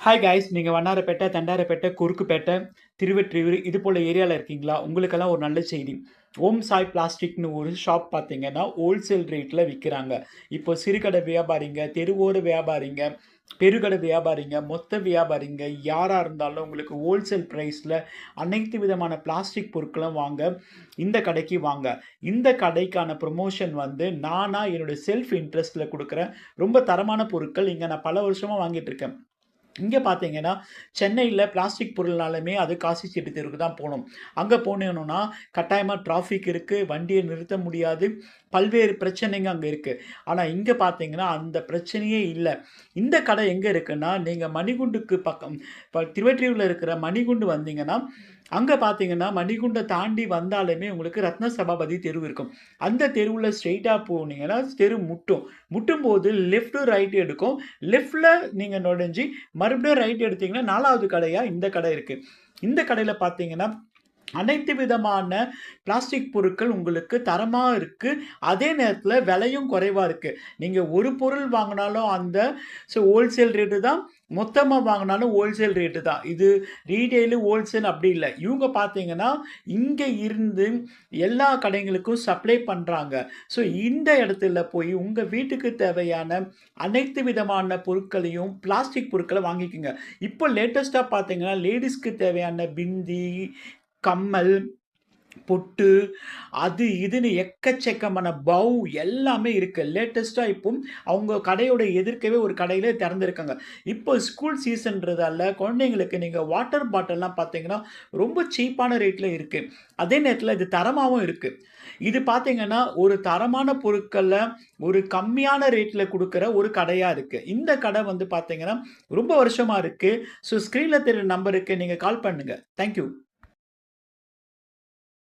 Hi guys, நீங்க வண்ணாரப்பேட்டை, தண்டாரப்பேட்டை, குறுக்குப்பேட்டை, திருவொற்றியூர் இது போல ஏரியால இருக்கீங்களா? உங்களுக்கெல்லாம் ஒரு நல்ல செய்தி. ஓம் சாய் பிளாஸ்டிக்னு ஒரு ஷாப் பார்த்தீங்கன்னா, ஹோல்சேல் ரேட்ல விக்கிறாங்க. இப்போ சிறுகடை வியாபாரிங்க, தெருவோர வியாபாரிங்க, பெருகடை வியாபாரிங்க, மொத்த வியாபாரிங்க யாரா இருந்தாலும் உங்களுக்கு ஹோல்சேல் பிரைஸ்ல அனைத்து விதமான பிளாஸ்டிக் பொருட்களும் வாங்க இந்த கடைக்கு வாங்க. இந்த கடைக்கான ப்ரமோஷன் வந்து நானா என்னோட செல்ஃப் இன்ட்ரெஸ்ட்ல குடுக்குறேன். ரொம்ப தரமான பொருட்கள் இங்க நான் பல வருஷமா வாங்கிட்டு இருக்கேன். இங்க பார்த்தீங்கன்னா, சென்னையில பிளாஸ்டிக் பொருள்னாலுமே அது காசி செட்டி தெருவுக்கு தான் போணும். அங்க போனோம்னா, கட்டாயமா டிராஃபிக் இருக்கு. வண்டிய நிறுத்த முடியாது. பல்வேறு பிரச்சனைங்க அங்க இருக்கு. ஆனா இங்க பார்த்தீங்கன்னா, அந்த பிரச்சனையே இல்ல. இந்த கடை எங்க இருக்குன்னா, நீங்க மணிகுண்டுக்கு பக்கம் இப்ப திருவொற்றியூர்ல இருக்கிற மணிகுண்டு வந்தீங்கன்னா, அங்க பார்த்தீங்கன்னா, மணிகுண்ட தாண்டி வந்தாலுமே உங்களுக்கு ரத்ன சபாபதி தெரு இருக்கும். அந்த தெருவுல ஸ்ட்ரெய்ட்டா போனீங்கன்னா, தெரு முட்டும். முட்டும்போது லெஃப்ட், ரைட் எடுக்கும். லெஃப்ட்ல நீங்க நுழைஞ்சு மறுபடியும் ரைட் எடுத்தீங்கன்னா 4வது கடையா இந்த கடை இருக்கு. இந்த கடையில பார்த்தீங்கன்னா, அனைத்து விதமான பிளாஸ்டிக் பொருட்கள் உங்களுக்கு தரமா இருக்கு. அதே நேரத்தில விலையும் குறைவா இருக்கு. நீங்க ஒரு பொருள் வாங்குனாலும் அந்த ஹோல்சேல் ரேட்டு தான். மொத்தமா வாங்குனாலும் ஹோல்சேல் ரேட்டு தான். இது ரீட்டெயிலு, ஹோல்சேல் அப்படி இல்ல. இவங்க பார்த்தீங்கன்னா, இங்க இருந்து எல்லா கடைகளுக்கும் சப்ளை பண்றாங்க. இந்த இடத்துல போய் உங்க வீட்டுக்கு தேவையான அனைத்து விதமான பொருட்களையும், பிளாஸ்டிக் பொருட்கள வாங்கிக்கங்க. இப்போ லேட்டஸ்ட்டா பார்த்தீங்கன்னா, லேடீஸ்க்கு தேவையான பிந்தி, கம்மல், பொட்டு, அது இதுன்னு எக்கச்சக்கமான பவ் எல்லாமே இருக்கு. லேட்டஸ்ட்டா இப்போ அவங்க கடையோட எதிர்க்கவே ஒரு கடையில திறந்திருக்காங்க. இப்போ ஸ்கூல் சீசன்றதால குழந்தைங்களுக்கு நீங்க வாட்டர் பாட்டில்லாம் பார்த்தீங்கன்னா, ரொம்ப சீப்பான ரேட்ல இருக்கு. அதே நேரத்தில இது தரமாவும் இருக்கு. இது பார்த்தீங்கன்னா, ஒரு தரமான பொருட்கள ஒரு கம்மியான ரேட்ல குடுக்குற ஒரு கடையா இருக்கு. இந்த கடை வந்து பார்த்தீங்கன்னா, ரொம்ப வருஷமா இருக்கு. ஸ்க்ரீன்ல தெரியிற நம்பருக்கு நீங்க கால் பண்ணுங்க. Thank you.